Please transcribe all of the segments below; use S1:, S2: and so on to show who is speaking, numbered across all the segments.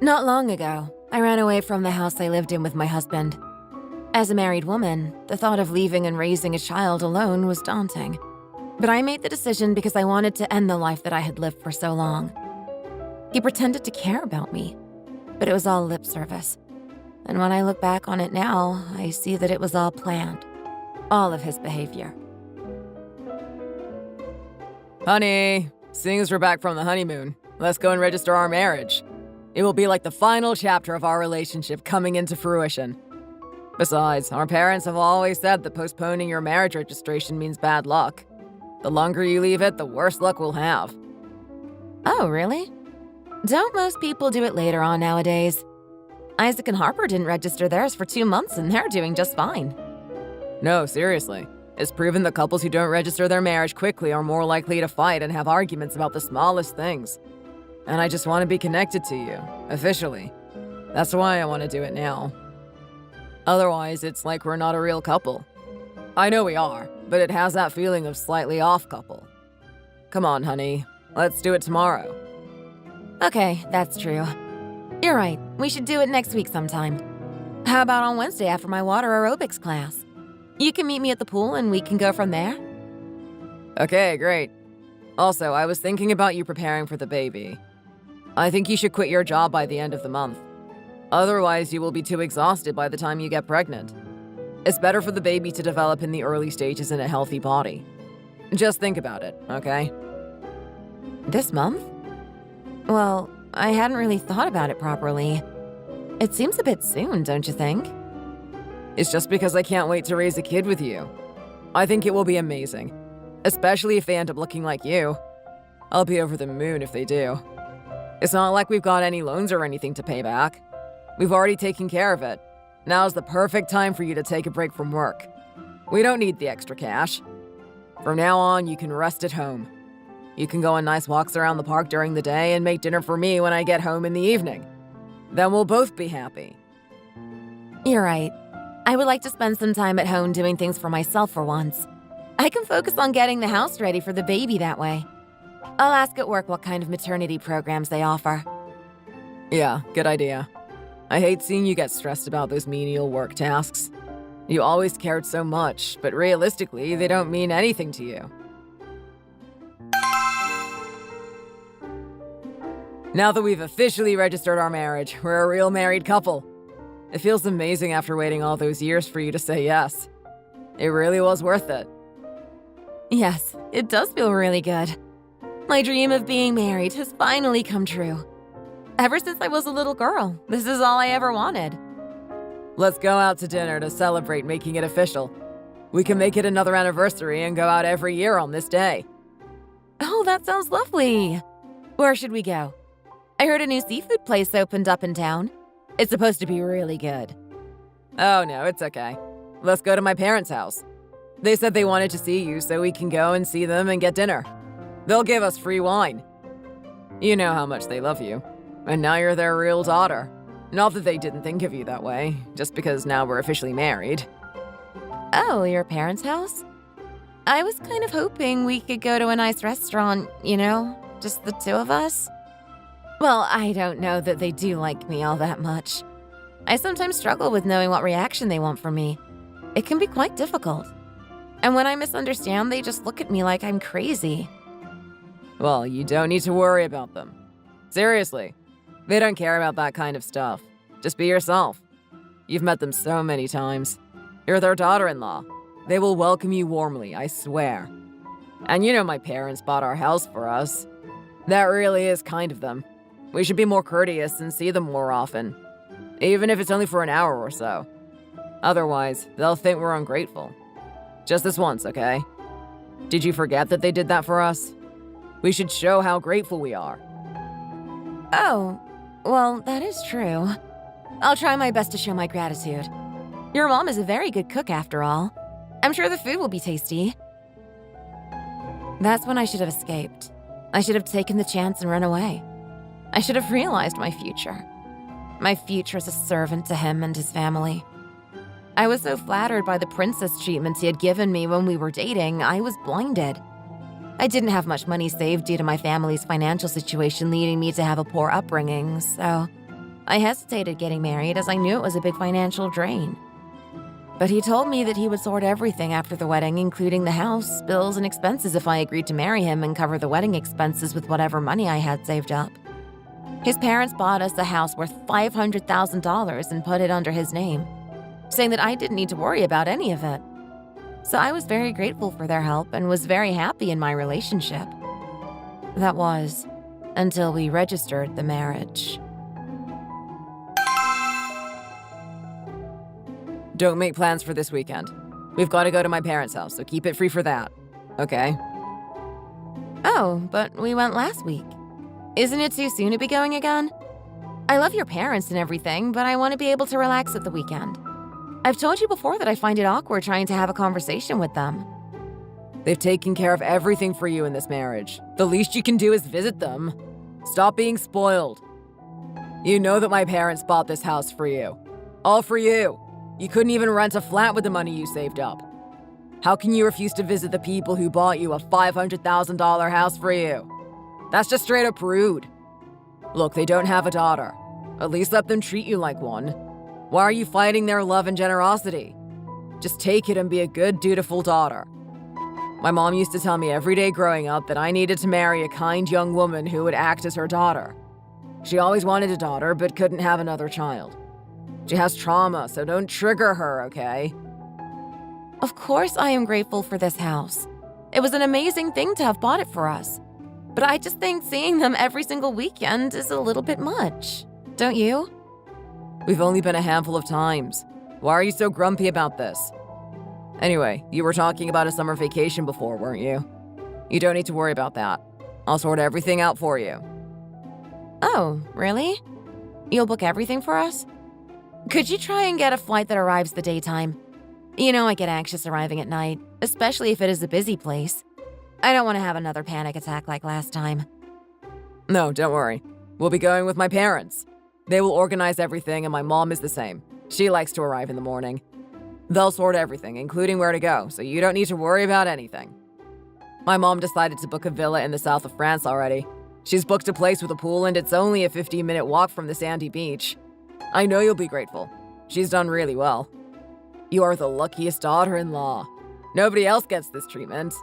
S1: Not long ago, I ran away from the house I lived in with my husband. As a married woman, the thought of leaving and raising a child alone was daunting. But I made the decision because I wanted to end the life that I had lived for so long. He pretended to care about me, but it was all lip service. And when I look back on it now, I see that it was all planned. All of his behavior.
S2: Honey, seeing as we're back from the honeymoon, let's go and register our marriage. It will be like the final chapter of our relationship coming into fruition. Besides, our parents have always said that postponing your marriage registration means bad luck. The longer you leave it, the worse luck we'll have.
S1: Oh, really? Don't most people do it later on nowadays? Isaac and Harper didn't register theirs for 2 months and they're doing just fine.
S2: No, seriously. It's proven that couples who don't register their marriage quickly are more likely to fight and have arguments about the smallest things. And I just want to be connected to you, officially. That's why I want to do it now. Otherwise, it's like we're not a real couple. I know we are, but it has that feeling of slightly off couple. Come on, honey. Let's do it tomorrow.
S1: Okay, that's true. You're right, we should do it next week sometime. How about on Wednesday after my water aerobics class? You can meet me at the pool and we can go from there?
S2: Okay, great. Also, I was thinking about you preparing for the baby. I think you should quit your job by the end of the month. Otherwise, you will be too exhausted by the time you get pregnant. It's better for the baby to develop in the early stages in a healthy body. Just think about it, okay?
S1: This month? Well, I hadn't really thought about it properly. It seems a bit soon, don't you think?
S2: It's just because I can't wait to raise a kid with you. I think it will be amazing, especially if they end up looking like you. I'll be over the moon if they do. It's not like we've got any loans or anything to pay back. We've already taken care of it. Now's the perfect time for you to take a break from work. We don't need the extra cash. From now on, you can rest at home. You can go on nice walks around the park during the day and make dinner for me when I get home in the evening. Then we'll both be happy.
S1: You're right. I would like to spend some time at home doing things for myself for once. I can focus on getting the house ready for the baby that way. I'll ask at work what kind of maternity programs they offer.
S2: Yeah, good idea. I hate seeing you get stressed about those menial work tasks. You always cared so much, but realistically, they don't mean anything to you. Now that we've officially registered our marriage, we're a real married couple. It feels amazing after waiting all those years for you to say yes. It really was worth it.
S1: Yes, it does feel really good. My dream of being married has finally come true. Ever since I was a little girl, this is all I ever wanted.
S2: Let's go out to dinner to celebrate making it official. We can make it another anniversary and go out every year on this day.
S1: Oh, that sounds lovely. Where should we go? I heard a new seafood place opened up in town. It's supposed to be really good.
S2: Oh no, it's okay. Let's go to my parents' house. They said they wanted to see you so we can go and see them and get dinner. They'll give us free wine. You know how much they love you. And now you're their real daughter. Not that they didn't think of you that way, just because now we're officially married.
S1: Oh, your parents' house? I was kind of hoping we could go to a nice restaurant, just the two of us. Well, I don't know that they do like me all that much. I sometimes struggle with knowing what reaction they want from me. It can be quite difficult. And when I misunderstand, they just look at me like I'm crazy.
S2: Well, you don't need to worry about them. Seriously, they don't care about that kind of stuff. Just be yourself. You've met them so many times. You're their daughter-in-law. They will welcome you warmly, I swear. And my parents bought our house for us. That really is kind of them. We should be more courteous and see them more often. Even if it's only for an hour or so. Otherwise, they'll think we're ungrateful. Just this once, okay? Did you forget that they did that for us? We should show how grateful we are.
S1: Oh, well, that is true. I'll try my best to show my gratitude. Your mom is a very good cook after all. I'm sure the food will be tasty. That's when I should have escaped. I should have taken the chance and run away. I should have realized my future. My future as a servant to him and his family. I was so flattered by the princess treatments he had given me when we were dating, I was blinded. I didn't have much money saved due to my family's financial situation leading me to have a poor upbringing, so I hesitated getting married as I knew it was a big financial drain. But he told me that he would sort everything after the wedding, including the house, bills, and expenses if I agreed to marry him and cover the wedding expenses with whatever money I had saved up. His parents bought us a house worth $500,000 and put it under his name, saying that I didn't need to worry about any of it. So I was very grateful for their help and was very happy in my relationship. That was until we registered the marriage.
S2: Don't make plans for this weekend. We've got to go to my parents' house, so keep it free for that. Okay?
S1: Oh, but we went last week. Isn't it too soon to be going again? I love your parents and everything, but I want to be able to relax at the weekend. I've told you before that I find it awkward trying to have a conversation with them.
S2: They've taken care of everything for you in this marriage. The least you can do is visit them. Stop being spoiled. You know that my parents bought this house for you. All for you. You couldn't even rent a flat with the money you saved up. How can you refuse to visit the people who bought you a $500,000 house for you? That's just straight up rude. Look, they don't have a daughter. At least let them treat you like one. Why are you fighting their love and generosity? Just take it and be a good, dutiful daughter. My mom used to tell me every day growing up that I needed to marry a kind young woman who would act as her daughter. She always wanted a daughter, but couldn't have another child. She has trauma, so don't trigger her, okay?
S1: Of course I am grateful for this house. It was an amazing thing to have bought it for us. But I just think seeing them every single weekend is a little bit much. Don't you?
S2: We've only been a handful of times. Why are you so grumpy about this? Anyway, you were talking about a summer vacation before, weren't you? You don't need to worry about that. I'll sort everything out for you.
S1: Oh, really? You'll book everything for us? Could you try and get a flight that arrives the daytime? You know I get anxious arriving at night, especially if it is a busy place. I don't want to have another panic attack like last time.
S2: No, don't worry. We'll be going with my parents. They will organize everything, and my mom is the same. She likes to arrive in the morning. They'll sort everything, including where to go, so you don't need to worry about anything. My mom decided to book a villa in the south of France already. She's booked a place with a pool, and it's only a 15-minute walk from the sandy beach. I know you'll be grateful. She's done really well. You are the luckiest daughter-in-law. Nobody else gets this treatment.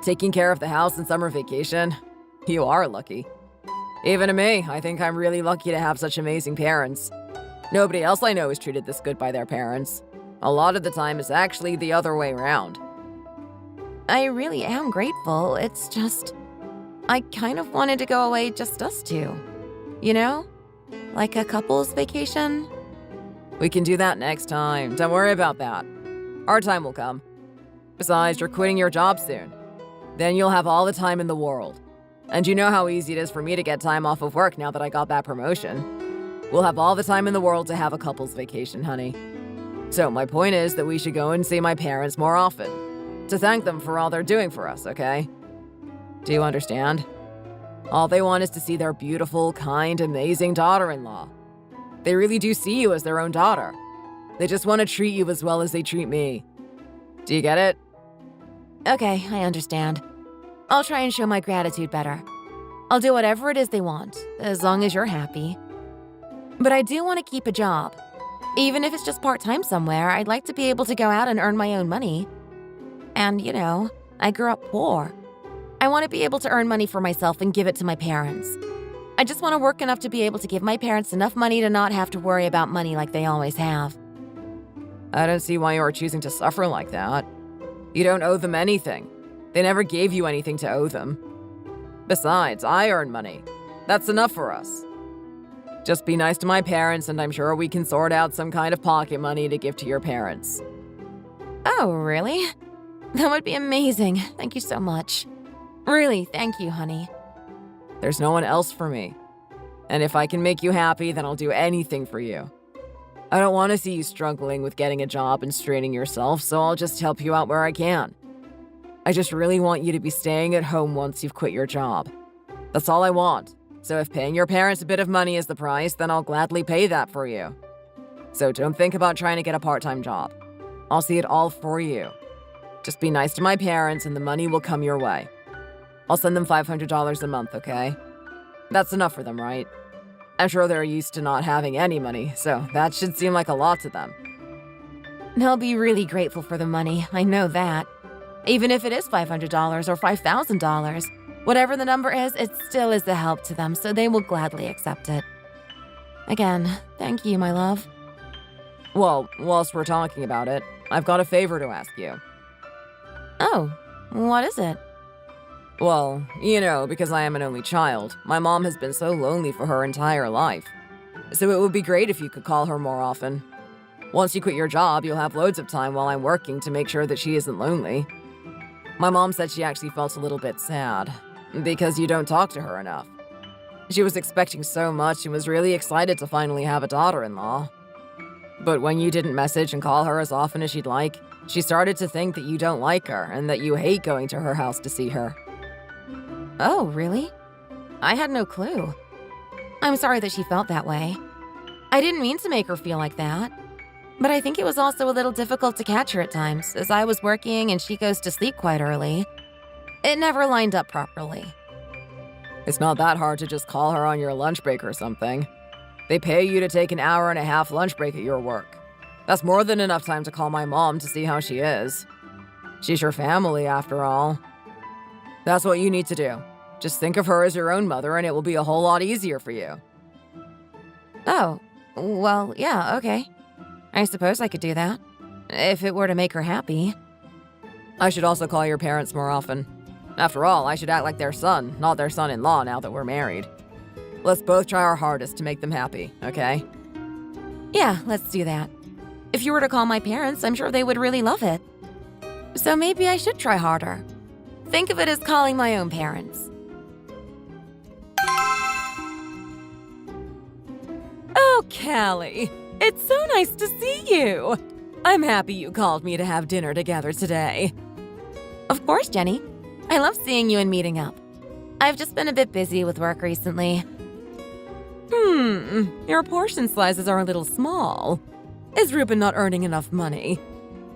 S2: Taking care of the house and summer vacation. You are lucky. Even to me, I think I'm really lucky to have such amazing parents. Nobody else I know is treated this good by their parents. A lot of the time, it's actually the other way around.
S1: I really am grateful. It's just, I kind of wanted to go away just us two. You know? Like a couple's vacation.
S2: We can do that next time. Don't worry about that. Our time will come. Besides, you're quitting your job soon. Then you'll have all the time in the world. And you know how easy it is for me to get time off of work now that I got that promotion. We'll have all the time in the world to have a couple's vacation, honey. So my point is that we should go and see my parents more often. To thank them for all they're doing for us, okay? Do you understand? All they want is to see their beautiful, kind, amazing daughter-in-law. They really do see you as their own daughter. They just want to treat you as well as they treat me. Do you get it?
S1: Okay, I understand. I'll try and show my gratitude better. I'll do whatever it is they want, as long as you're happy. But I do want to keep a job. Even if it's just part-time somewhere, I'd like to be able to go out and earn my own money. And, you know, I grew up poor. I want to be able to earn money for myself and give it to my parents. I just want to work enough to be able to give my parents enough money to not have to worry about money like they always have.
S2: I don't see why you are choosing to suffer like that. You don't owe them anything. They never gave you anything to owe them. Besides, I earn money. That's enough for us. Just be nice to my parents, and I'm sure we can sort out some kind of pocket money to give to your parents.
S1: Oh, really? That would be amazing. Thank you so much. Really, thank you, honey.
S2: There's no one else for me. And if I can make you happy, then I'll do anything for you. I don't want to see you struggling with getting a job and straining yourself, so I'll just help you out where I can. I just really want you to be staying at home once you've quit your job. That's all I want. So if paying your parents a bit of money is the price, then I'll gladly pay that for you. So don't think about trying to get a part-time job. I'll see it all for you. Just be nice to my parents and the money will come your way. I'll send them $500 a month, okay? That's enough for them, right? I'm sure they're used to not having any money, so that should seem like a lot to them.
S1: They'll be really grateful for the money, I know that. Even if it is $500 or $5,000, whatever the number is, it still is a help to them, so they will gladly accept it. Again, thank you, my love.
S2: Well, whilst we're talking about it, I've got a favor to ask you.
S1: Oh, what is it?
S2: Well, because I am an only child, my mom has been so lonely for her entire life. So it would be great if you could call her more often. Once you quit your job, you'll have loads of time while I'm working to make sure that she isn't lonely. My mom said she actually felt a little bit sad, because you don't talk to her enough. She was expecting so much and was really excited to finally have a daughter-in-law. But when you didn't message and call her as often as she'd like, she started to think that you don't like her and that you hate going to her house to see her.
S1: Oh, really? I had no clue. I'm sorry that she felt that way. I didn't mean to make her feel like that. But I think it was also a little difficult to catch her at times, as I was working and she goes to sleep quite early. It never lined up properly.
S2: It's not that hard to just call her on your lunch break or something. They pay you to take an hour-and-a-half lunch break at your work. That's more than enough time to call my mom to see how she is. She's your family, after all. That's what you need to do. Just think of her as your own mother and it will be a whole lot easier for you.
S1: Oh, well, yeah, okay. I suppose I could do that, if it were to make her happy.
S2: I should also call your parents more often. After all, I should act like their son, not their son-in-law now that we're married. Let's both try our hardest to make them happy, okay?
S1: Yeah, let's do that. If you were to call my parents, I'm sure they would really love it. So maybe I should try harder. Think of it as calling my own parents.
S2: Oh, Callie, it's so nice to see you. I'm happy you called me to have dinner together today.
S1: Of course, Jenny. I love seeing you and meeting up. I've just been a bit busy with work recently.
S2: Your portion sizes are a little small. Is Ruben not earning enough money?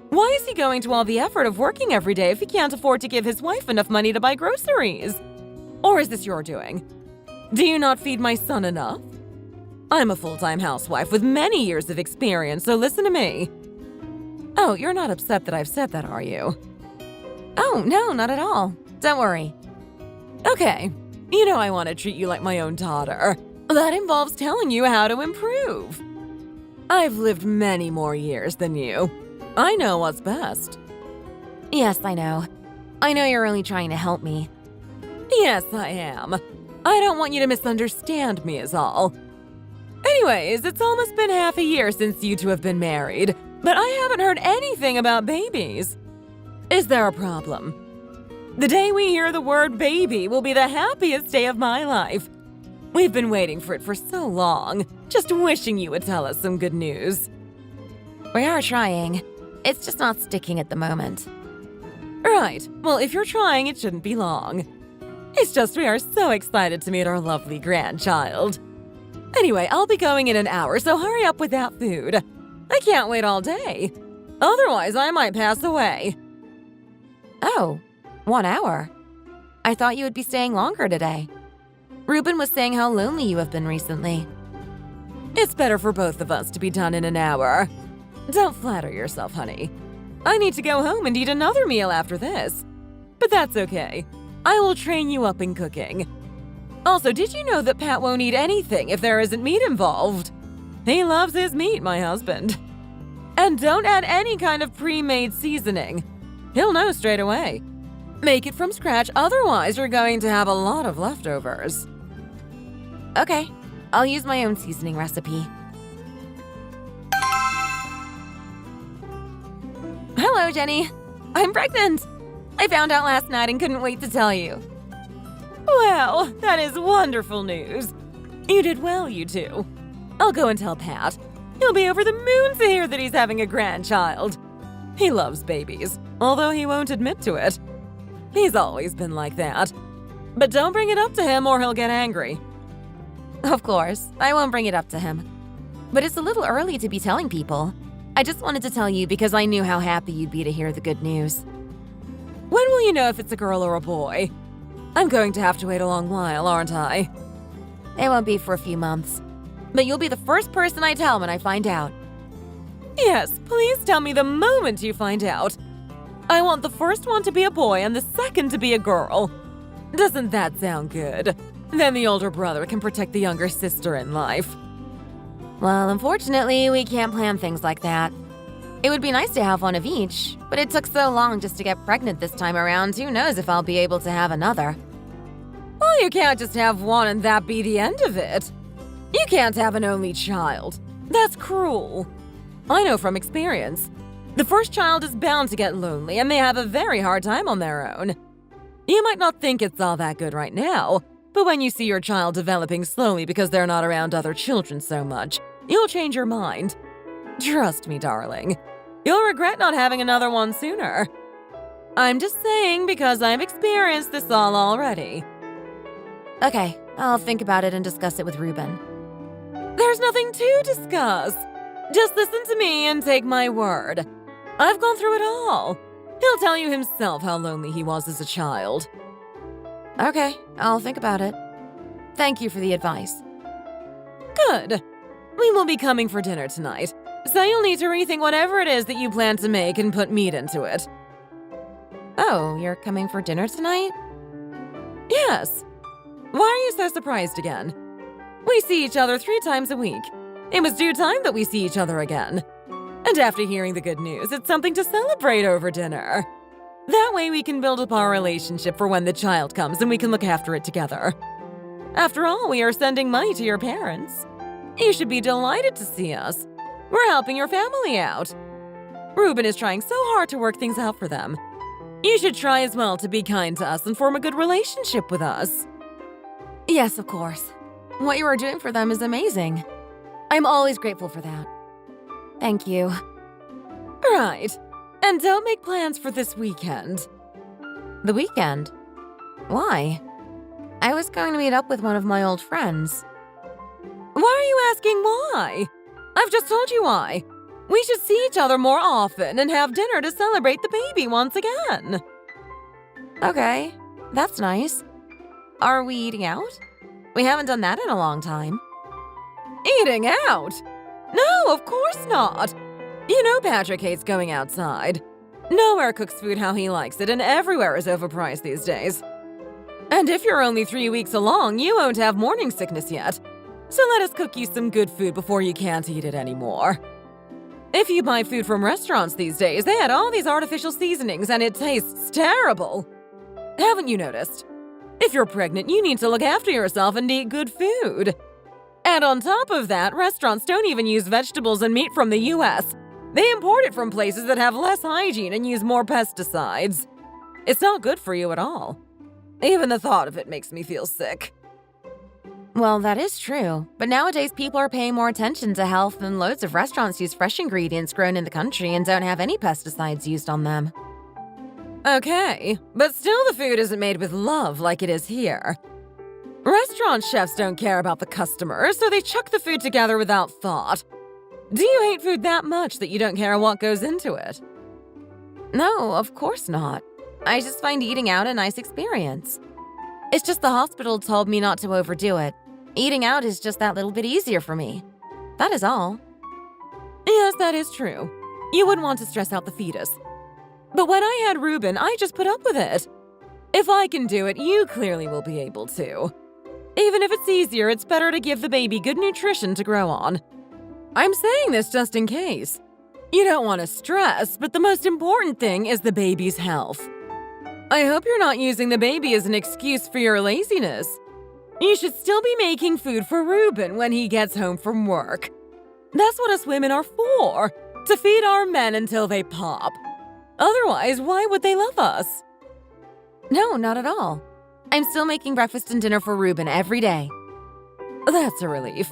S2: Why is he going to all the effort of working every day if he can't afford to give his wife enough money to buy groceries? Or is this your doing? Do you not feed my son enough? I'm a full-time housewife with many years of experience, so listen to me. Oh, you're not upset that I've said that, are you?
S1: Oh, no, not at all. Don't worry.
S2: Okay. I want to treat you like my own daughter. That involves telling you how to improve. I've lived many more years than you. I know what's best.
S1: Yes, I know. I know you're only trying to help me.
S2: Yes, I am. I don't want you to misunderstand me is all. Anyways, it's almost been half a year since you two have been married, but I haven't heard anything about babies. Is there a problem? The day we hear the word baby will be the happiest day of my life. We've been waiting for it for so long, just wishing you would tell us some good news.
S1: We are trying. It's just not sticking at the moment.
S2: Right. Well, if you're trying, it shouldn't be long. It's just we are so excited to meet our lovely grandchild. Anyway, I'll be going in an hour, so hurry up with that food. I can't wait all day. Otherwise, I might pass away.
S1: Oh, 1 hour. I thought you would be staying longer today. Ruben was saying how lonely you have been recently.
S2: It's better for both of us to be done in an hour. Don't flatter yourself, honey. I need to go home and eat another meal after this. But that's okay. I will train you up in cooking. Also, did you know that Pat won't eat anything if there isn't meat involved? He loves his meat, my husband. And don't add any kind of pre-made seasoning. He'll know straight away. Make it from scratch, otherwise you're going to have a lot of leftovers.
S1: Okay, I'll use my own seasoning recipe. Hello, Jenny. I'm pregnant. I found out last night and couldn't wait to tell you.
S2: Wow, that is wonderful news. You did well, you two. I'll go and tell Pat. He'll be over the moon to hear that he's having a grandchild. He loves babies, although he won't admit to it. He's always been like that. But don't bring it up to him or he'll get angry.
S1: Of course, I won't bring it up to him. But it's a little early to be telling people. I just wanted to tell you because I knew how happy you'd be to hear the good news.
S2: When will you know if it's a girl or a boy? I'm going to have to wait a long while, aren't I?
S1: It won't be for a few months. But you'll be the first person I tell when I find out.
S2: Yes, please tell me the moment you find out. I want the first one to be a boy and the second to be a girl. Doesn't that sound good? Then the older brother can protect the younger sister in life.
S1: Well, unfortunately, we can't plan things like that. It would be nice to have one of each, but it took so long just to get pregnant this time around, who knows if I'll be able to have another.
S2: Well, you can't just have one and that be the end of it. You can't have an only child. That's cruel. I know from experience. The first child is bound to get lonely and they have a very hard time on their own. You might not think it's all that good right now, but when you see your child developing slowly because they're not around other children so much, you'll change your mind. Trust me, darling. You'll regret not having another one sooner. I'm just saying because I've experienced this all already.
S1: Okay, I'll think about it and discuss it with Ruben.
S2: There's nothing to discuss. Just listen to me and take my word. I've gone through it all. He'll tell you himself how lonely he was as a child.
S1: Okay, I'll think about it. Thank you for the advice.
S2: Good. We will be coming for dinner tonight, so you'll need to rethink whatever it is that you plan to make and put meat into it.
S1: Oh, you're coming for dinner tonight?
S2: Yes. Why are you so surprised again? We see each other 3 times a week. It was due time that we see each other again. And after hearing the good news, it's something to celebrate over dinner. That way we can build up our relationship for when the child comes and we can look after it together. After all, we are sending money to your parents. You should be delighted to see us. We're helping your family out. Ruben is trying so hard to work things out for them. You should try as well to be kind to us and form a good relationship with us.
S1: Yes, of course. What you are doing for them is amazing. I'm always grateful for that. Thank you.
S2: Right. And don't make plans for this weekend.
S1: The weekend? Why? I was going to meet up with one of my old friends.
S2: Why are you asking why? I've just told you why. We should see each other more often and have dinner to celebrate the baby once again.
S1: Okay, that's nice. Are we eating out? We haven't done that in a long time.
S2: Eating out? No, of course not. You know Patrick hates going outside. Nowhere cooks food how he likes it, and everywhere is overpriced these days. And if you're only 3 weeks along, you won't have morning sickness yet. So let us cook you some good food before you can't eat it anymore. If you buy food from restaurants these days, they add all these artificial seasonings and it tastes terrible. Haven't you noticed? If you're pregnant, you need to look after yourself and eat good food. And on top of that, restaurants don't even use vegetables and meat from the US. They import it from places that have less hygiene and use more pesticides. It's not good for you at all. Even the thought of it makes me feel sick.
S1: Well, that is true, but nowadays people are paying more attention to health and loads of restaurants use fresh ingredients grown in the country and don't have any pesticides used on them.
S2: Okay, but still the food isn't made with love like it is here. Restaurant chefs don't care about the customer, so they chuck the food together without thought. Do you hate food that much that you don't care what goes into it?
S1: No, of course not. I just find eating out a nice experience. It's just the hospital told me not to overdo it. Eating out is just that little bit easier for me. That is all.
S2: Yes, that is true. You wouldn't want to stress out the fetus. But when I had Ruben, I just put up with it. If I can do it, you clearly will be able to. Even if it's easier, it's better to give the baby good nutrition to grow on. I'm saying this just in case. You don't want to stress, but the most important thing is the baby's health. I hope you're not using the baby as an excuse for your laziness. You should still be making food for Ruben when he gets home from work. That's what us women are for, to feed our men until they pop. Otherwise, why would they love us?
S1: No, not at all. I'm still making breakfast and dinner for Ruben every day.
S2: That's a relief.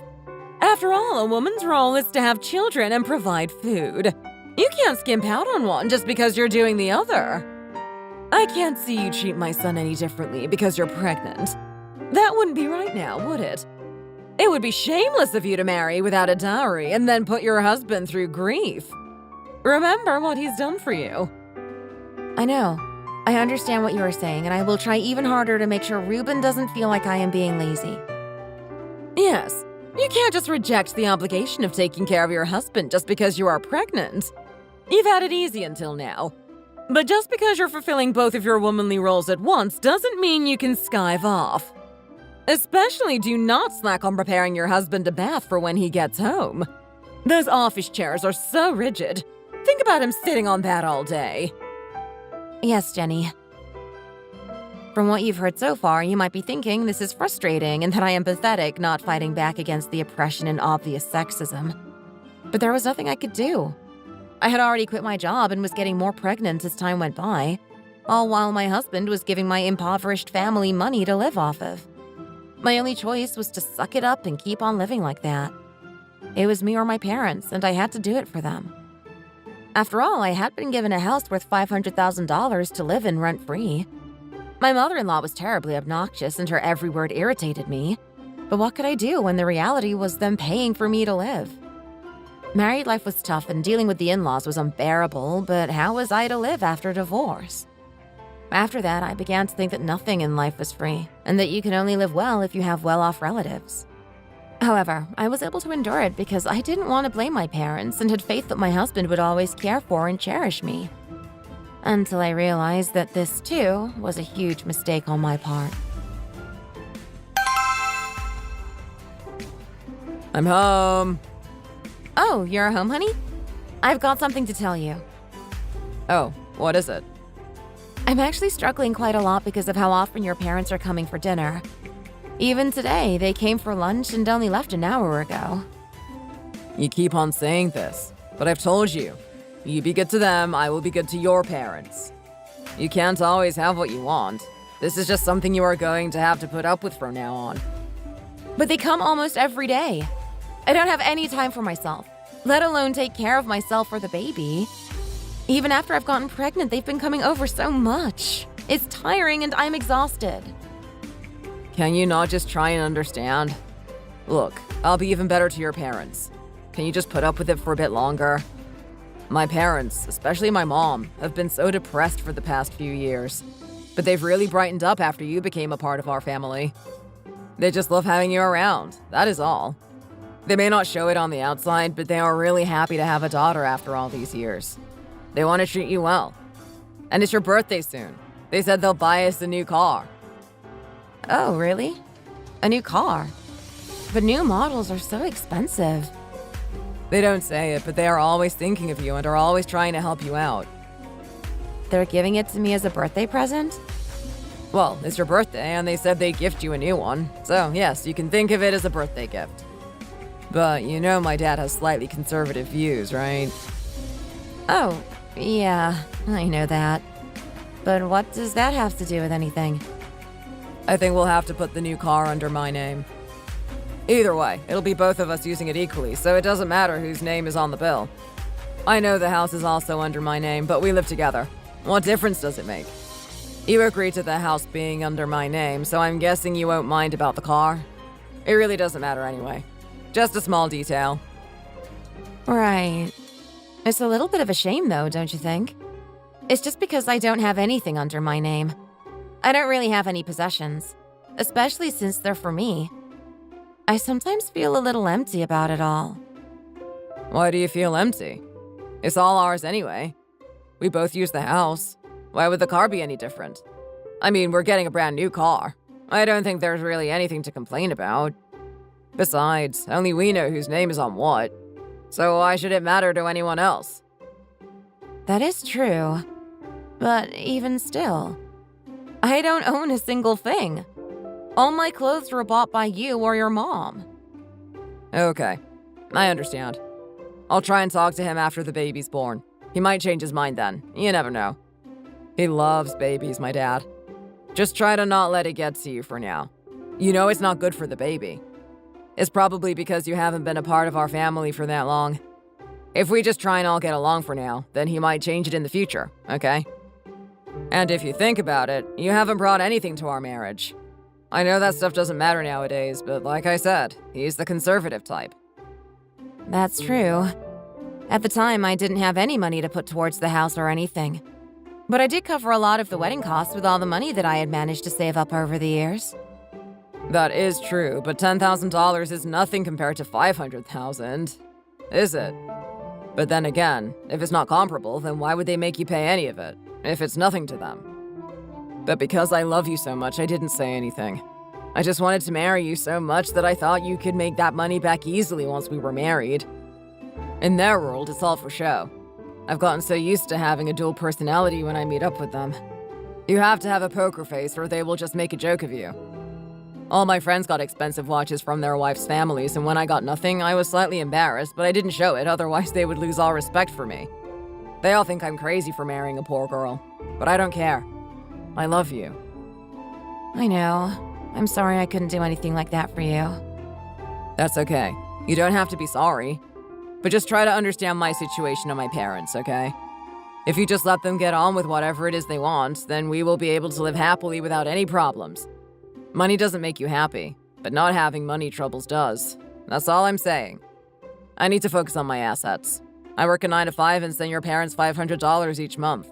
S2: After all, a woman's role is to have children and provide food. You can't skimp out on one just because you're doing the other. I can't see you treat my son any differently because you're pregnant. That wouldn't be right now, would it? It would be shameless of you to marry without a dowry and then put your husband through grief. Remember what he's done for you.
S1: I know. I understand what you are saying, and I will try even harder to make sure Ruben doesn't feel like I am being lazy.
S2: Yes, You can't just reject the obligation of taking care of your husband just because you are pregnant. You've had it easy until now. But just because you're fulfilling both of your womanly roles at once doesn't mean you can skive off. Especially do not slack on preparing your husband a bath for when he gets home. Those office chairs are so rigid. Think about him sitting on that all day.
S1: Yes, Jenny. From what you've heard so far, you might be thinking this is frustrating and that I am pathetic not fighting back against the oppression and obvious sexism. But there was nothing I could do. I had already quit my job and was getting more pregnant as time went by, all while my husband was giving my impoverished family money to live off of. My only choice was to suck it up and keep on living like that. It was me or my parents, and I had to do it for them. After all, I had been given a house worth $500,000 to live in rent-free. My mother-in-law was terribly obnoxious and her every word irritated me. But what could I do when the reality was them paying for me to live? Married life was tough and dealing with the in-laws was unbearable, but how was I to live after divorce? After that, I began to think that nothing in life was free, and that you can only live well if you have well-off relatives. However, I was able to endure it because I didn't want to blame my parents and had faith that my husband would always care for and cherish me. Until I realized that this, too, was a huge mistake on my part.
S2: I'm home.
S1: Oh, you're home, honey? I've got something to tell you.
S2: Oh, what is it?
S1: I'm actually struggling quite a lot because of how often your parents are coming for dinner. Even today, they came for lunch and only left an hour ago.
S2: You keep on saying this, but I've told you. You be good to them, I will be good to your parents. You can't always have what you want. This is just something you are going to have to put up with from now on.
S1: But they come almost every day. I don't have any time for myself, let alone take care of myself or the baby. Even after I've gotten pregnant, they've been coming over so much. It's tiring and I'm exhausted.
S2: Can you not just try and understand? Look, I'll be even better to your parents. Can you just put up with it for a bit longer? My parents, especially my mom, have been so depressed for the past few years. But they've really brightened up after you became a part of our family. They just love having you around, that is all. They may not show it on the outside, but they are really happy to have a daughter after all these years. They want to treat you well. And it's your birthday soon. They said they'll buy us a new car.
S1: Oh, really? A new car? But new models are so expensive.
S2: They don't say it, but they are always thinking of you and are always trying to help you out.
S1: They're giving it to me as a birthday present?
S2: Well, it's your birthday, and they said they'd gift you a new one. So, yes, you can think of it as a birthday gift. But you know my dad has slightly conservative views, right?
S1: Oh, yeah, I know that. But what does that have to do with anything?
S2: I think we'll have to put the new car under my name. Either way, it'll be both of us using it equally, so it doesn't matter whose name is on the bill. I know the house is also under my name, but we live together. What difference does it make? You agreed to the house being under my name, so I'm guessing you won't mind about the car. It really doesn't matter anyway. Just a small detail.
S1: Right. It's a little bit of a shame, though, don't you think? It's just because I don't have anything under my name. I don't really have any possessions, especially since they're for me. I sometimes feel a little empty about it all.
S2: Why do you feel empty? It's all ours anyway. We both use the house. Why would the car be any different? I mean, we're getting a brand new car. I don't think there's really anything to complain about. Besides, only we know whose name is on what. So why should it matter to anyone else?
S1: That is true. But even still, I don't own a single thing. All my clothes were bought by you or your mom.
S2: Okay, I understand. I'll try and talk to him after the baby's born. He might change his mind then. You never know. He loves babies, my dad. Just try to not let it get to you for now. You know it's not good for the baby. It's probably because you haven't been a part of our family for that long. If we just try and all get along for now, then he might change it in the future, okay? And if you think about it, you haven't brought anything to our marriage. I know that stuff doesn't matter nowadays, but like I said, he's the conservative type.
S1: That's true. At the time, I didn't have any money to put towards the house or anything. But I did cover a lot of the wedding costs with all the money that I had managed to save up over the years.
S2: That is true, but $10,000 is nothing compared to $500,000, is it? But then again, if it's not comparable, then why would they make you pay any of it, if it's nothing to them? But because I love you so much, I didn't say anything. I just wanted to marry you so much that I thought you could make that money back easily once we were married. In their world, it's all for show. I've gotten so used to having a dual personality when I meet up with them. You have to have a poker face or they will just make a joke of you. All my friends got expensive watches from their wives' families, and when I got nothing, I was slightly embarrassed, but I didn't show it, otherwise they would lose all respect for me. They all think I'm crazy for marrying a poor girl, but I don't care. I love you.
S1: I know. I'm sorry I couldn't do anything like that for you.
S2: That's okay. You don't have to be sorry. But just try to understand my situation and my parents, okay? If you just let them get on with whatever it is they want, then we will be able to live happily without any problems. Money doesn't make you happy, but not having money troubles does. That's all I'm saying. I need to focus on my assets. I work a 9 to 5 and send your parents $500 each month.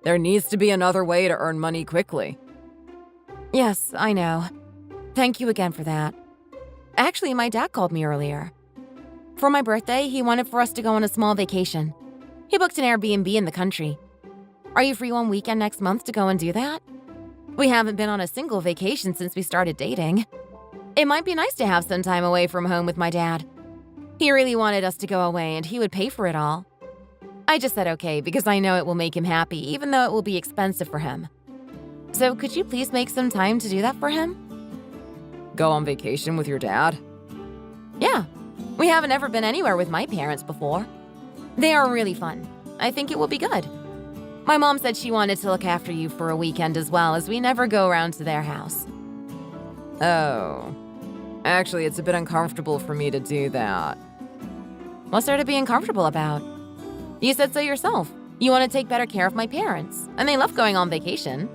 S2: There needs to be another way to earn money quickly.
S1: Yes, I know. Thank you again for that. Actually, my dad called me earlier. For my birthday, he wanted for us to go on a small vacation. He booked an Airbnb in the country. Are you free one weekend next month to go and do that? We haven't been on a single vacation since we started dating. It might be nice to have some time away from home with my dad. He really wanted us to go away and he would pay for it all. I just said okay because I know it will make him happy even though it will be expensive for him. So could you please make some time to do that for him?
S2: Go on vacation with your dad?
S1: Yeah. We haven't ever been anywhere with my parents before. They are really fun. I think it will be good. My mom said she wanted to look after you for a weekend as well, as we never go around to their house.
S2: Oh. Actually, it's a bit uncomfortable for me to do that.
S1: What's there to be uncomfortable about? You said so yourself. You want to take better care of my parents, and they love going on vacation.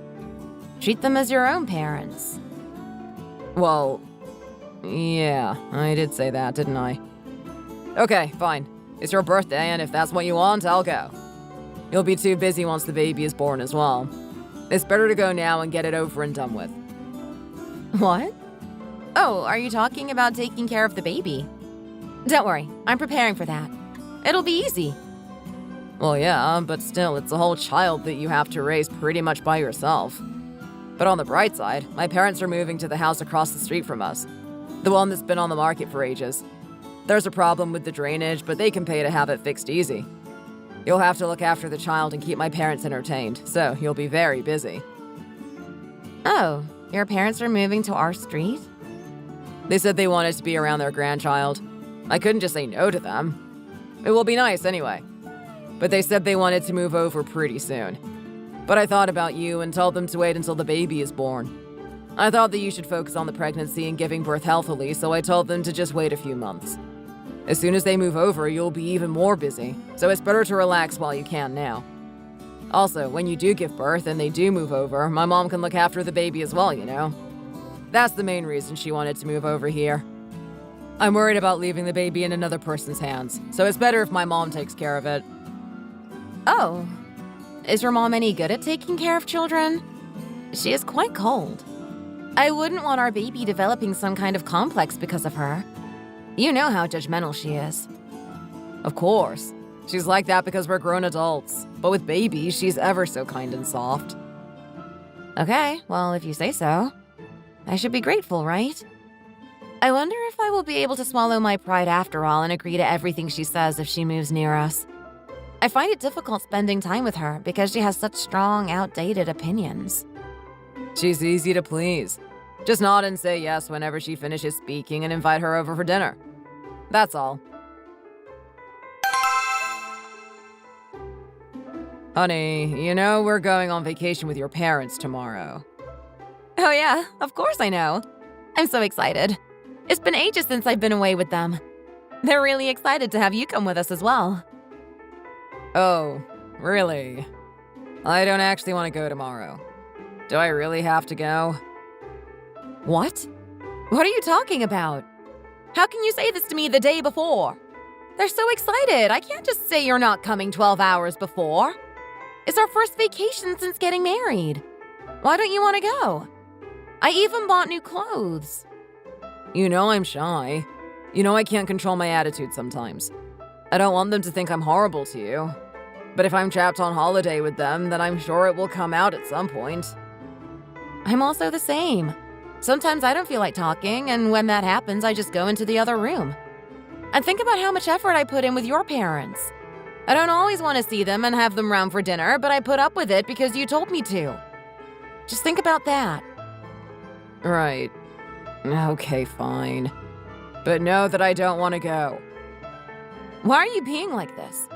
S1: Treat them as your own parents.
S2: Well, yeah, I did say that, didn't I? Okay, fine. It's your birthday, and if that's what you want, I'll go. You'll be too busy once the baby is born as well. It's better to go now and get it over and done with.
S1: What? Oh, are you talking about taking care of the baby? Don't worry, I'm preparing for that. It'll be easy.
S2: Well, yeah, but still, it's a whole child that you have to raise pretty much by yourself. But on the bright side, my parents are moving to the house across the street from us. The one that's been on the market for ages. There's a problem with the drainage, but they can pay to have it fixed easy. You'll have to look after the child and keep my parents entertained, so you'll be very busy.
S1: Oh, your parents are moving to our street?
S2: They said they wanted to be around their grandchild. I couldn't just say no to them. It will be nice anyway. But they said they wanted to move over pretty soon. But I thought about you and told them to wait until the baby is born. I thought that you should focus on the pregnancy and giving birth healthily, so I told them to just wait a few months. As soon as they move over, you'll be even more busy, so it's better to relax while you can now. Also, when you do give birth and they do move over, my mom can look after the baby as well, you know? That's the main reason she wanted to move over here. I'm worried about leaving the baby in another person's hands, so it's better if my mom takes care of it.
S1: Oh. Is your mom any good at taking care of children? She is quite cold. I wouldn't want our baby developing some kind of complex because of her. You know how judgmental she is.
S2: Of course. She's like that because we're grown adults. But with babies, she's ever so kind and soft.
S1: Okay, well, if you say so. I should be grateful, right? I wonder if I will be able to swallow my pride after all and agree to everything she says if she moves near us. I find it difficult spending time with her because she has such strong, outdated opinions.
S2: She's easy to please. Just nod and say yes whenever she finishes speaking and invite her over for dinner. That's all. Honey, you know we're going on vacation with your parents tomorrow.
S1: Oh yeah, of course I know. I'm so excited. It's been ages since I've been away with them. They're really excited to have you come with us as well.
S2: Oh, really? I don't actually want to go tomorrow. Do I really have to go?
S1: What? What are you talking about? How can you say this to me the day before? They're so excited. I can't just say you're not coming 12 hours before. It's our first vacation since getting married. Why don't you want to go? I even bought new clothes.
S2: You know I'm shy. You know I can't control my attitude sometimes. I don't want them to think I'm horrible to you. But if I'm trapped on holiday with them, then I'm sure it will come out at some point.
S1: I'm also the same. Sometimes I don't feel like talking, and when that happens, I just go into the other room. And think about how much effort I put in with your parents. I don't always want to see them and have them round for dinner, but I put up with it because you told me to. Just think about that.
S2: Right. Okay, fine. But know that I don't want to go.
S1: Why are you being like this?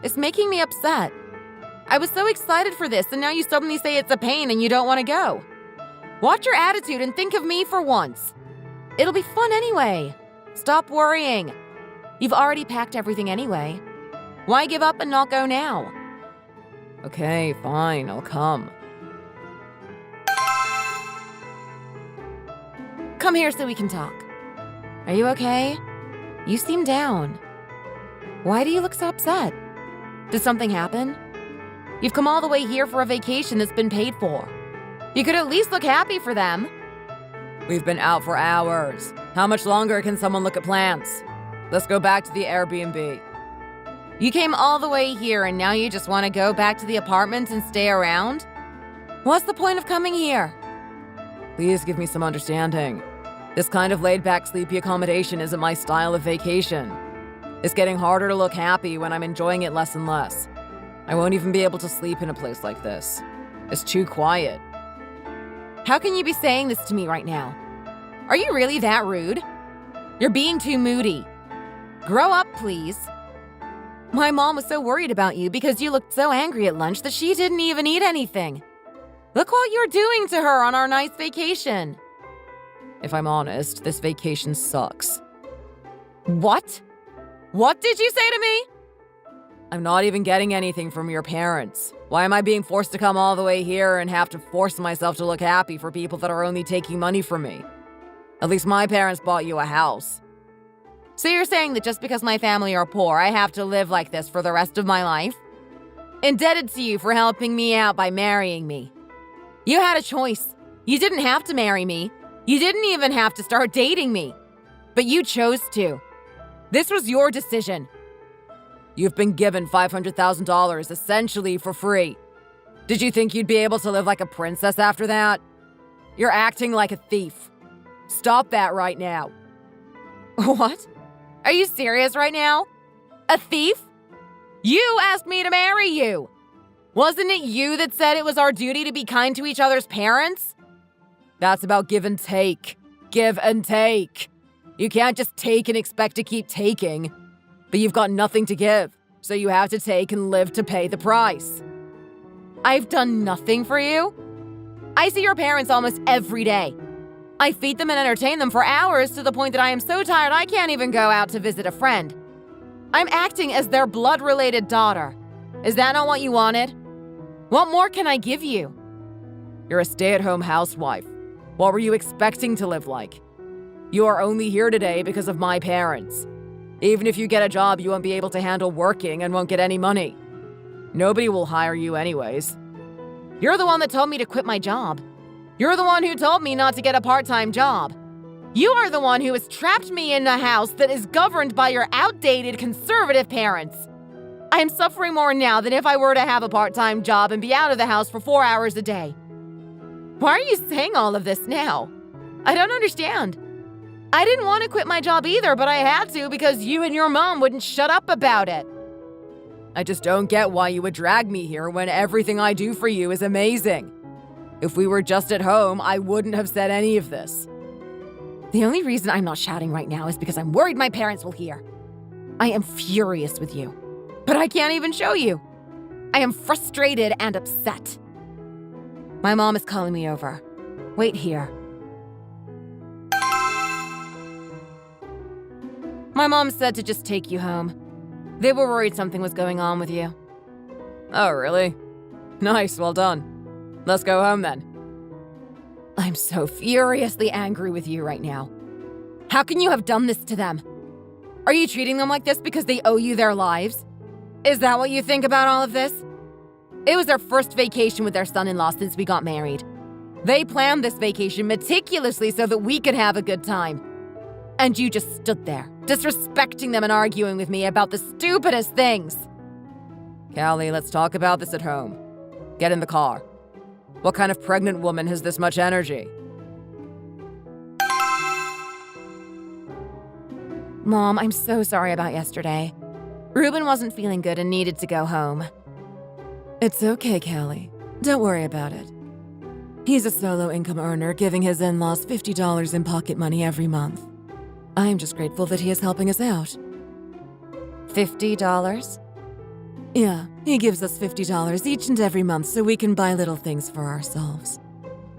S1: It's making me upset. I was so excited for this, and now you suddenly say it's a pain and you don't want to go. Watch your attitude and think of me for once. It'll be fun anyway. Stop worrying. You've already packed everything anyway. Why give up and not go now?
S2: Okay, fine, I'll come.
S1: Come here so we can talk. Are you okay? You seem down. Why do you look so upset? Did something happen? You've come all the way here for a vacation that's been paid for. You could at least look happy for them.
S2: We've been out for hours. How much longer can someone look at plants? Let's go back to the Airbnb.
S1: You came all the way here and now you just want to go back to the apartment and stay around? What's the point of coming here?
S2: Please give me some understanding. This kind of laid-back, sleepy accommodation isn't my style of vacation. It's getting harder to look happy when I'm enjoying it less and less. I won't even be able to sleep in a place like this. It's too quiet.
S1: How can you be saying this to me right now? Are you really that rude? You're being too moody. Grow up, please. My mom was so worried about you because you looked so angry at lunch that she didn't even eat anything. Look what you're doing to her on our nice vacation.
S2: If I'm honest, this vacation sucks.
S1: What? What did you say to me?
S2: I'm not even getting anything from your parents. Why am I being forced to come all the way here and have to force myself to look happy for people that are only taking money from me? At least my parents bought you a house.
S1: So you're saying that just because my family are poor, I have to live like this for the rest of my life? Indebted to you for helping me out by marrying me. You had a choice. You didn't have to marry me. You didn't even have to start dating me. But you chose to. This was your decision.
S2: You've been given $500,000 essentially for free. Did you think you'd be able to live like a princess after that? You're acting like a thief. Stop that right now.
S1: What? Are you serious right now? A thief? You asked me to marry you. Wasn't it you that said it was our duty to be kind to each other's parents?
S2: That's about give and take. Give and take. You can't just take and expect to keep taking. But you've got nothing to give, so you have to take and live to pay the price.
S1: I've done nothing for you? I see your parents almost every day. I feed them and entertain them for hours to the point that I am so tired I can't even go out to visit a friend. I'm acting as their blood-related daughter. Is that not what you wanted? What more can I give you?
S2: You're a stay-at-home housewife. What were you expecting to live like? You are only here today because of my parents. Even if you get a job, you won't be able to handle working and won't get any money. Nobody will hire you anyways.
S1: You're the one that told me to quit my job. You're the one who told me not to get a part-time job. You are the one who has trapped me in a house that is governed by your outdated conservative parents. I am suffering more now than if I were to have a part-time job and be out of the house for 4 hours a day. Why are you saying all of this now? I don't understand. I didn't want to quit my job either, but I had to because you and your mom wouldn't shut up about it.
S2: I just don't get why you would drag me here when everything I do for you is amazing. If we were just at home, I wouldn't have said any of this.
S1: The only reason I'm not shouting right now is because I'm worried my parents will hear. I am furious with you, but I can't even show you. I am frustrated and upset. My mom is calling me over. Wait here. My mom said to just take you home. They were worried something was going on with you.
S2: Oh, really? Nice, well done. Let's go home then.
S1: I'm so furiously angry with you right now. How can you have done this to them? Are you treating them like this because they owe you their lives? Is that what you think about all of this? It was their first vacation with their son-in-law since we got married. They planned this vacation meticulously so that we could have a good time. And you just stood there, disrespecting them and arguing with me about the stupidest things.
S2: Callie, let's talk about this at home. Get in the car. What kind of pregnant woman has this much energy?
S1: Mom, I'm so sorry about yesterday. Ruben wasn't feeling good and needed to go home.
S3: It's okay, Callie. Don't worry about it. He's a solo income earner, giving his in-laws $50 in pocket money every month. I'm just grateful that he is helping us out.
S1: $50?
S3: Yeah, he gives us $50 each and every month so we can buy little things for ourselves.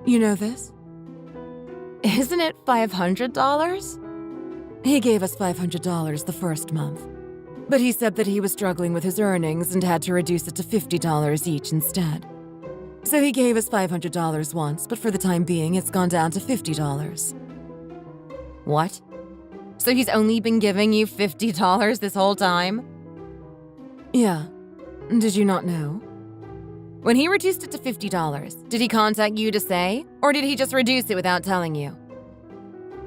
S3: You know this?
S1: Isn't it $500?
S3: He gave us $500 the first month. But he said that he was struggling with his earnings and had to reduce it to $50 each instead. So he gave us $500 once, but for the time being, it's gone down to $50.
S1: What? So he's only been giving you $50 this whole time?
S3: Yeah. Did you not know?
S1: When he reduced it to $50, did he contact you to say, or did he just reduce it without telling you?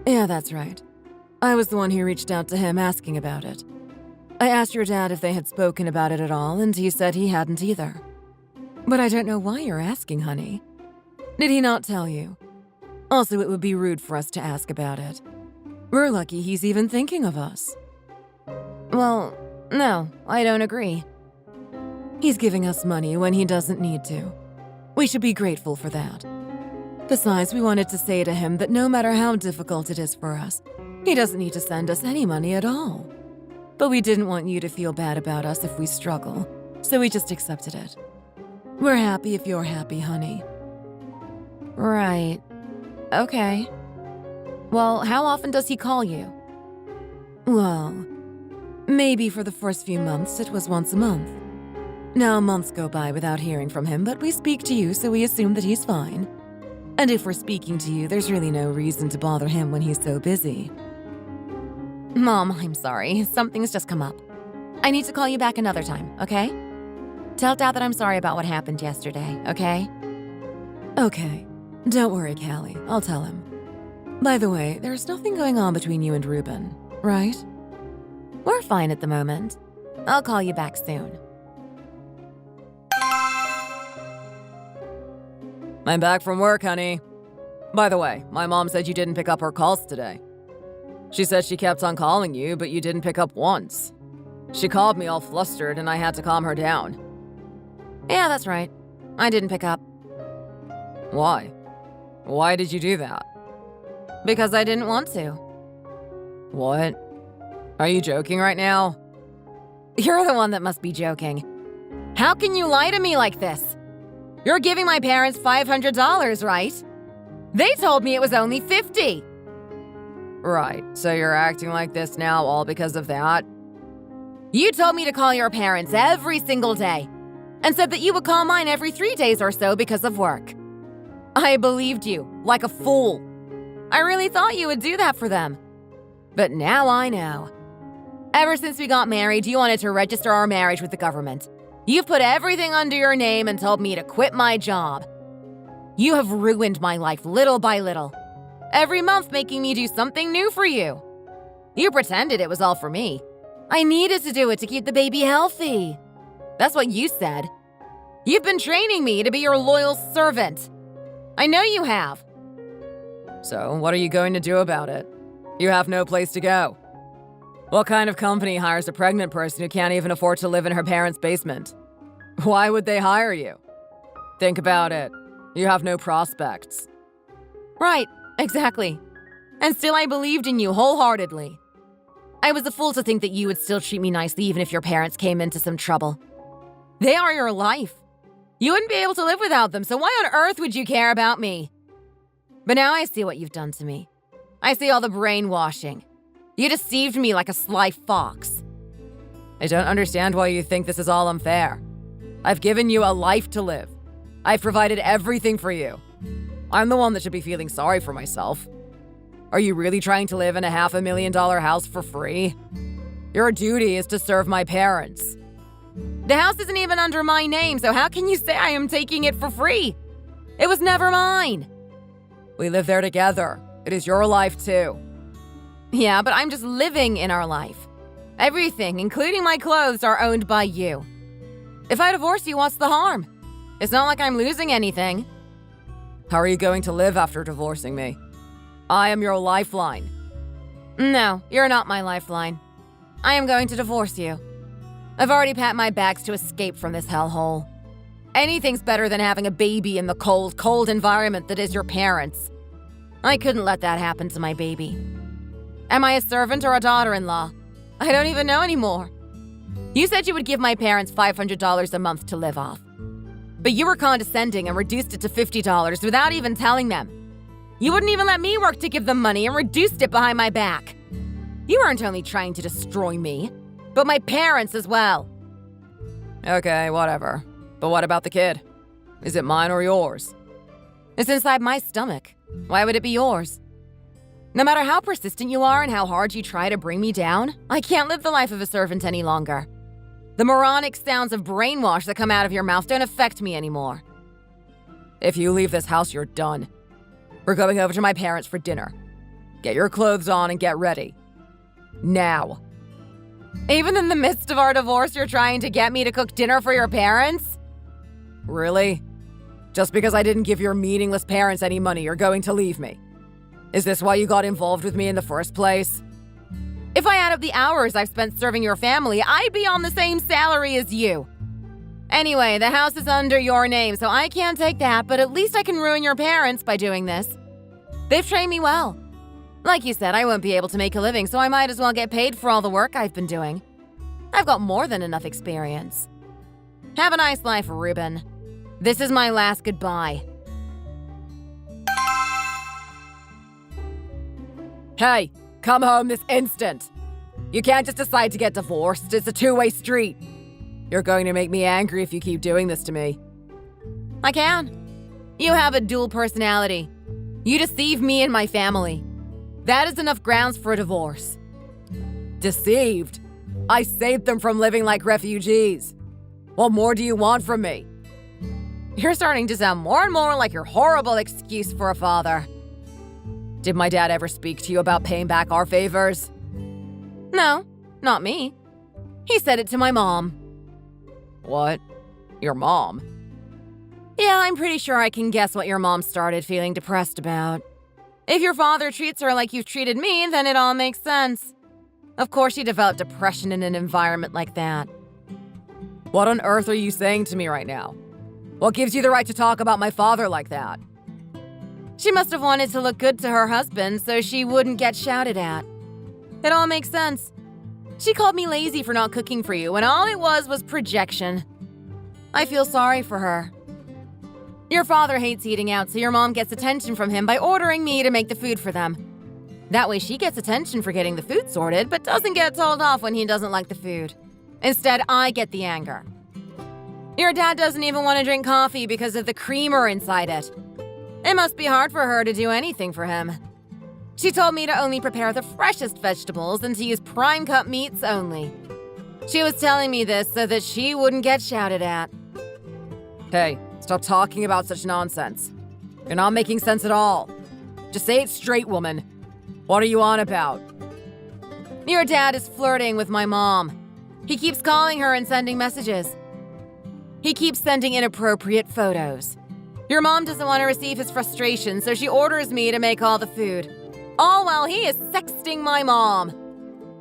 S3: Yeah, that's right. I was the one who reached out to him asking about it. I asked your dad if they had spoken about it at all, and he said he hadn't either. But I don't know why you're asking, honey. Did he not tell you? Also, it would be rude for us to ask about it. We're lucky he's even thinking of us.
S1: Well, no, I don't agree.
S3: He's giving us money when he doesn't need to. We should be grateful for that. Besides, we wanted to say to him that no matter how difficult it is for us, he doesn't need to send us any money at all. But we didn't want you to feel bad about us if we struggle, so we just accepted it. We're happy if you're happy, honey.
S1: Right. Okay. Well, how often does he call you?
S3: Well, maybe for the first few months it was once a month. Now months go by without hearing from him, but we speak to you, so we assume that he's fine. And if we're speaking to you, there's really no reason to bother him when he's so busy.
S1: Mom, I'm sorry. Something's just come up. I need to call you back another time, okay? Tell Dad that I'm sorry about what happened yesterday, okay?
S3: Okay. Don't worry, Callie. I'll tell him. By the way, there's nothing going on between you and Ruben, right?
S1: We're fine at the moment. I'll call you back soon.
S2: I'm back from work, honey. By the way, my mom said you didn't pick up her calls today. She said she kept on calling you, but you didn't pick up once. She called me all flustered and I had to calm her down.
S1: Yeah, that's right. I didn't pick up.
S2: Why? Why did you do that?
S1: Because I didn't want to.
S2: What? Are you joking right now?
S1: You're the one that must be joking. How can you lie to me like this? You're giving my parents $500, right? They told me it was only $50.
S2: Right, so you're acting like this now all because of that?
S1: You told me to call your parents every single day and said that you would call mine every 3 days or so because of work. I believed you, like a fool. I really thought you would do that for them. But now I know. Ever since we got married, you wanted to register our marriage with the government. You've put everything under your name and told me to quit my job. You have ruined my life little by little, every month making me do something new for you. You pretended it was all for me. I needed to do it to keep the baby healthy. That's what you said. You've been training me to be your loyal servant. I know you have.
S2: So, what are you going to do about it? You have no place to go. What kind of company hires a pregnant person who can't even afford to live in her parents' basement? Why would they hire you? Think about it. You have no prospects.
S1: Right, exactly. And still I believed in you wholeheartedly. I was a fool to think that you would still treat me nicely even if your parents came into some trouble. They are your life. You wouldn't be able to live without them, so why on earth would you care about me? But now I see what you've done to me. I see all the brainwashing. You deceived me like a sly fox.
S2: I don't understand why you think this is all unfair. I've given you a life to live. I've provided everything for you. I'm the one that should be feeling sorry for myself. Are you really trying to live in a $500,000 house for free? Your duty is to serve my parents.
S1: The house isn't even under my name, so how can you say I am taking it for free? It was never mine.
S2: We live there together. It is your life too.
S1: Yeah, but I'm just living in our life. Everything, including my clothes, are owned by you. If I divorce you, what's the harm? It's not like I'm losing anything.
S2: How are you going to live after divorcing me? I am your lifeline.
S1: No, you're not my lifeline. I am going to divorce you. I've already packed my bags to escape from this hellhole. Anything's better than having a baby in the cold, cold environment that is your parents. I couldn't let that happen to my baby. Am I a servant or a daughter-in-law? I don't even know anymore. You said you would give my parents $500 a month to live off. But you were condescending and reduced it to $50 without even telling them. You wouldn't even let me work to give them money and reduced it behind my back. You weren't only trying to destroy me, but my parents as well.
S2: Okay, whatever. But what about the kid? Is it mine or yours?
S1: It's inside my stomach. Why would it be yours? No matter how persistent you are and how hard you try to bring me down, I can't live the life of a servant any longer. The moronic sounds of brainwash that come out of your mouth don't affect me anymore.
S2: If you leave this house, you're done. We're going over to my parents for dinner. Get your clothes on and get ready. Now.
S1: Even in the midst of our divorce, you're trying to get me to cook dinner for your parents?
S2: Really? Just because I didn't give your meaningless parents any money, you're going to leave me? Is this why you got involved with me in the first place?
S1: If I add up the hours I've spent serving your family, I'd be on the same salary as you. Anyway, the house is under your name, so I can't take that, but at least I can ruin your parents by doing this. They've trained me well. Like you said, I won't be able to make a living, so I might as well get paid for all the work I've been doing. I've got more than enough experience. Have a nice life, Ruben. This is my last goodbye.
S2: Hey, come home this instant. You can't just decide to get divorced. It's a two-way street. You're going to make me angry if you keep doing this to me.
S1: I can. You have a dual personality. You deceive me and my family. That is enough grounds for a divorce.
S2: Deceived? I saved them from living like refugees. What more do you want from me?
S1: You're starting to sound more and more like your horrible excuse for a father.
S2: Did my dad ever speak to you about paying back our favors?
S1: No, not me. He said it to my mom.
S2: What? Your mom?
S1: Yeah, I'm pretty sure I can guess what your mom started feeling depressed about. If your father treats her like you've treated me, then it all makes sense. Of course she developed depression in an environment like that.
S2: What on earth are you saying to me right now? What gives you the right to talk about my father like that?
S1: She must have wanted to look good to her husband so she wouldn't get shouted at. It all makes sense. She called me lazy for not cooking for you, and all it was projection. I feel sorry for her. Your father hates eating out, so your mom gets attention from him by ordering me to make the food for them. That way she gets attention for getting the food sorted, but doesn't get told off when he doesn't like the food. Instead, I get the anger. Your dad doesn't even want to drink coffee because of the creamer inside it. It must be hard for her to do anything for him. She told me to only prepare the freshest vegetables and to use prime-cut meats only. She was telling me this so that she wouldn't get shouted at.
S2: Hey, stop talking about such nonsense. You're not making sense at all. Just say it straight, woman. What are you on about?
S1: Your dad is flirting with my mom. He keeps calling her and sending messages. He keeps sending inappropriate photos. Your mom doesn't want to receive his frustration, so she orders me to make all the food. All while he is sexting my mom.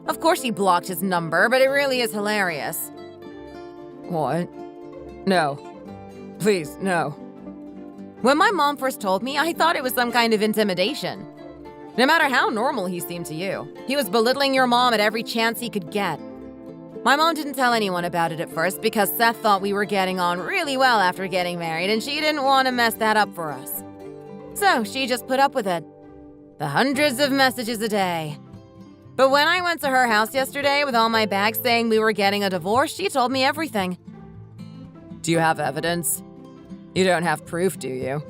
S1: Of course he blocked his number, but it really is hilarious.
S2: What? No. Please, no.
S1: When my mom first told me, I thought it was some kind of intimidation. No matter how normal he seemed to you, he was belittling your mom at every chance he could get. My mom didn't tell anyone about it at first because Seth thought we were getting on really well after getting married and she didn't want to mess that up for us. So she just put up with it. The hundreds of messages a day. But when I went to her house yesterday with all my bags saying we were getting a divorce, she told me everything.
S2: Do you have evidence? You don't have proof, do you?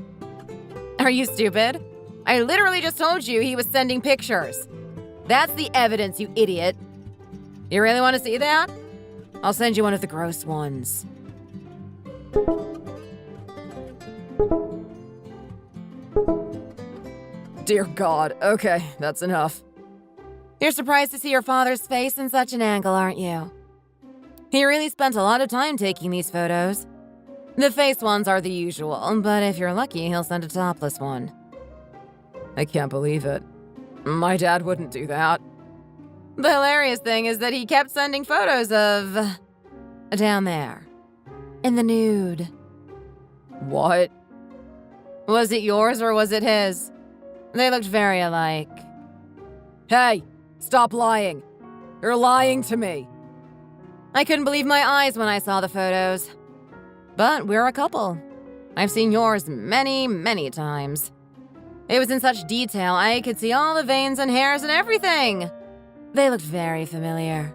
S1: Are you stupid? I literally just told you he was sending pictures. That's the evidence, you idiot. You really want to see that? I'll send you one of the gross ones.
S2: Dear God, okay, that's enough.
S1: You're surprised to see your father's face in such an angle, aren't you? He really spent a lot of time taking these photos. The face ones are the usual, but if you're lucky, he'll send a topless one.
S2: I can't believe it. My dad wouldn't do that.
S1: The hilarious thing is that he kept sending photos of... down there. In the nude.
S2: What?
S1: Was it yours or was it his? They looked very alike.
S2: Hey, stop lying. You're lying to me.
S1: I couldn't believe my eyes when I saw the photos. But we're a couple. I've seen yours many, many times. It was in such detail, I could see all the veins and hairs and everything. They looked very familiar.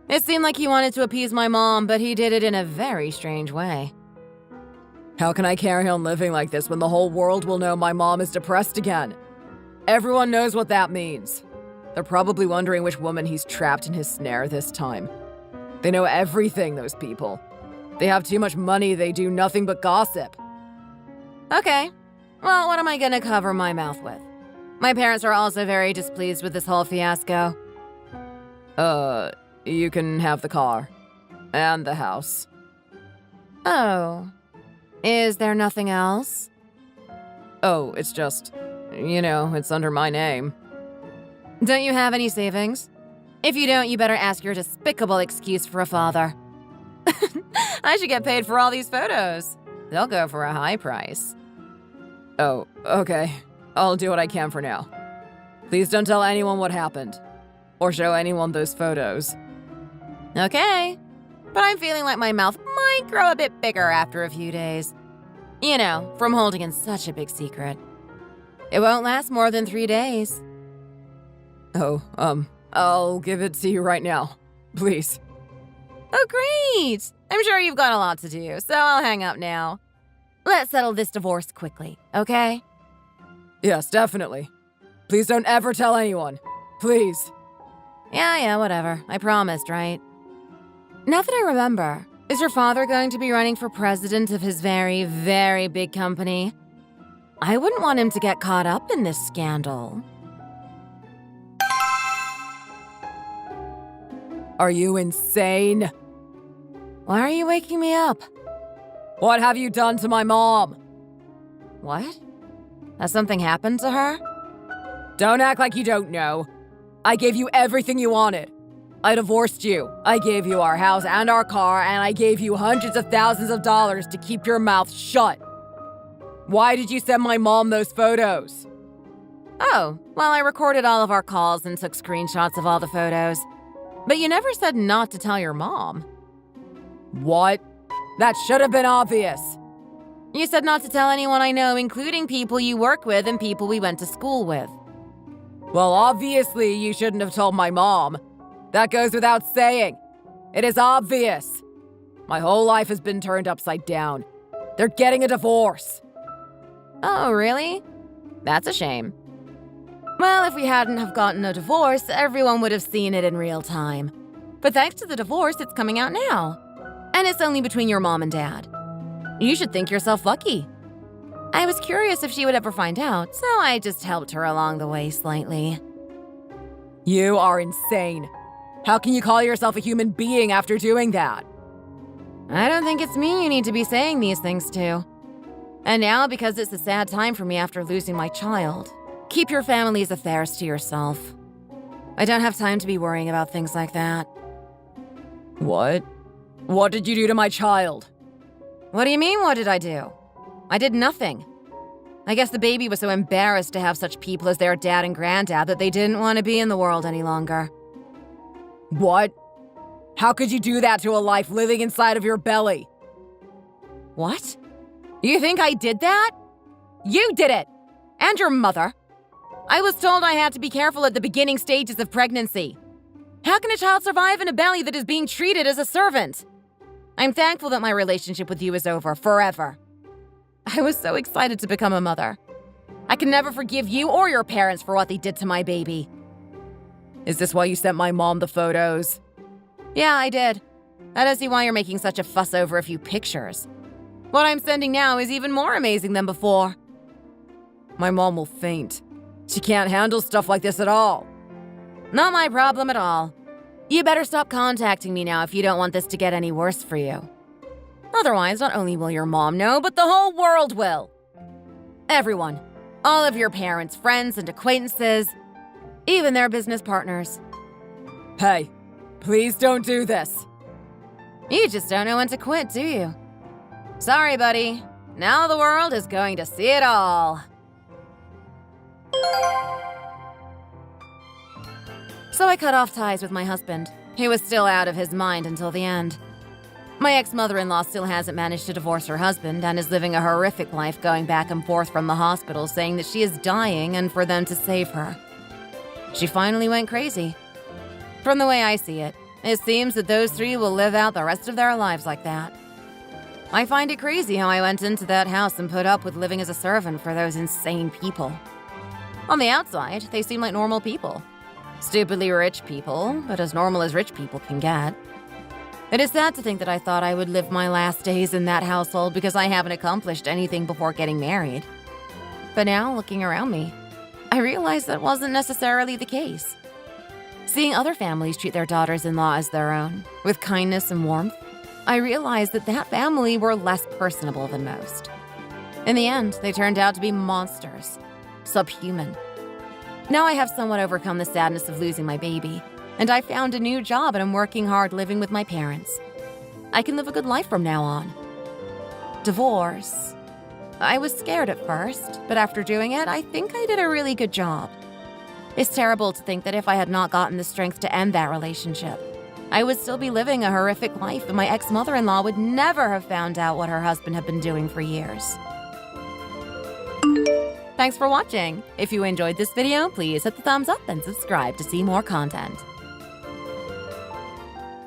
S1: It seemed like he wanted to appease my mom, but he did it in a very strange way.
S2: How can I carry on living like this when the whole world will know my mom is depressed again? Everyone knows what that means. They're probably wondering which woman he's trapped in his snare this time. They know everything, those people. They have too much money, they do nothing but gossip.
S1: Okay. Well, what am I gonna cover my mouth with? My parents are also very displeased with this whole fiasco.
S2: You can have the car. And the house.
S1: Oh. Is there nothing else?
S2: Oh, it's just... it's under my name.
S1: Don't you have any savings? If you don't, you better ask your despicable excuse for a father. I should get paid for all these photos. They'll go for a high price.
S2: Oh, okay. I'll do what I can for now. Please don't tell anyone what happened. Or show anyone those photos.
S1: Okay. But I'm feeling like my mouth might grow a bit bigger after a few days. From holding in such a big secret. It won't last more than 3 days.
S2: Oh, I'll give it to you right now. Please.
S1: Oh, great! I'm sure you've got a lot to do, so I'll hang up now. Let's settle this divorce quickly, okay?
S2: Yes, definitely. Please don't ever tell anyone. Please.
S1: Yeah, whatever. I promised, right? Now that I remember, is your father going to be running for president of his very, very big company? I wouldn't want him to get caught up in this scandal.
S2: Are you insane?
S1: Why are you waking me up?
S2: What have you done to my mom?
S1: What? Has something happened to her?
S2: Don't act like you don't know. I gave you everything you wanted. I divorced you. I gave you our house and our car, and I gave you hundreds of thousands of dollars to keep your mouth shut. Why did you send my mom those photos?
S1: Oh, well, I recorded all of our calls and took screenshots of all the photos. But you never said not to tell your mom.
S2: What? That should have been obvious.
S1: You said not to tell anyone I know, including people you work with and people we went to school with.
S2: Well, obviously you shouldn't have told my mom. That goes without saying. It is obvious. My whole life has been turned upside down. They're getting a divorce.
S1: Oh, really? That's a shame. Well, if we hadn't have gotten a divorce, everyone would have seen it in real time. But thanks to the divorce, it's coming out now. And it's only between your mom and dad. You should think yourself lucky. I was curious if she would ever find out, so I just helped her along the way slightly.
S2: You are insane. How can you call yourself a human being after doing that?
S1: I don't think it's me you need to be saying these things to. And now, because it's a sad time for me after losing my child, keep your family's affairs to yourself. I don't have time to be worrying about things like that.
S2: What? What did you do to my child?
S1: What do you mean, what did I do? I did nothing. I guess the baby was so embarrassed to have such people as their dad and granddad that they didn't want to be in the world any longer.
S2: What? How could you do that to a life living inside of your belly?
S1: What? You think I did that? You did it! And your mother. I was told I had to be careful at the beginning stages of pregnancy. How can a child survive in a belly that is being treated as a servant? I'm thankful that my relationship with you is over forever. I was so excited to become a mother. I can never forgive you or your parents for what they did to my baby.
S2: Is this why you sent my mom the photos?
S1: Yeah, I did. I don't see why you're making such a fuss over a few pictures. What I'm sending now is even more amazing than before.
S2: My mom will faint. She can't handle stuff like this at all.
S1: Not my problem at all. You better stop contacting me now if you don't want this to get any worse for you. Otherwise, not only will your mom know, but the whole world will. Everyone. All of your parents, friends, and acquaintances. Even their business partners.
S2: Hey, please don't do this.
S1: You just don't know when to quit, do you? Sorry, buddy. Now the world is going to see it all. So I cut off ties with my husband. He was still out of his mind until the end. My ex-mother-in-law still hasn't managed to divorce her husband and is living a horrific life going back and forth from the hospital saying that she is dying and for them to save her. She finally went crazy. From the way I see it, it seems that those three will live out the rest of their lives like that. I find it crazy how I went into that house and put up with living as a servant for those insane people. On the outside, they seem like normal people. Stupidly rich people, but as normal as rich people can get. It is sad to think that I thought I would live my last days in that household because I haven't accomplished anything before getting married. But now, looking around me, I realize that wasn't necessarily the case. Seeing other families treat their daughters-in-law as their own, with kindness and warmth, I realized that that family were less personable than most. In the end, they turned out to be monsters, subhuman. Now I have somewhat overcome the sadness of losing my baby, and I found a new job and I'm working hard living with my parents. I can live a good life from now on. Divorce. I was scared at first, but after doing it, I think I did a really good job. It's terrible to think that if I had not gotten the strength to end that relationship, I would still be living a horrific life and my ex-mother-in-law would never have found out what her husband had been doing for years. Thanks for watching. If you enjoyed this video, please hit the thumbs up and subscribe to see more content.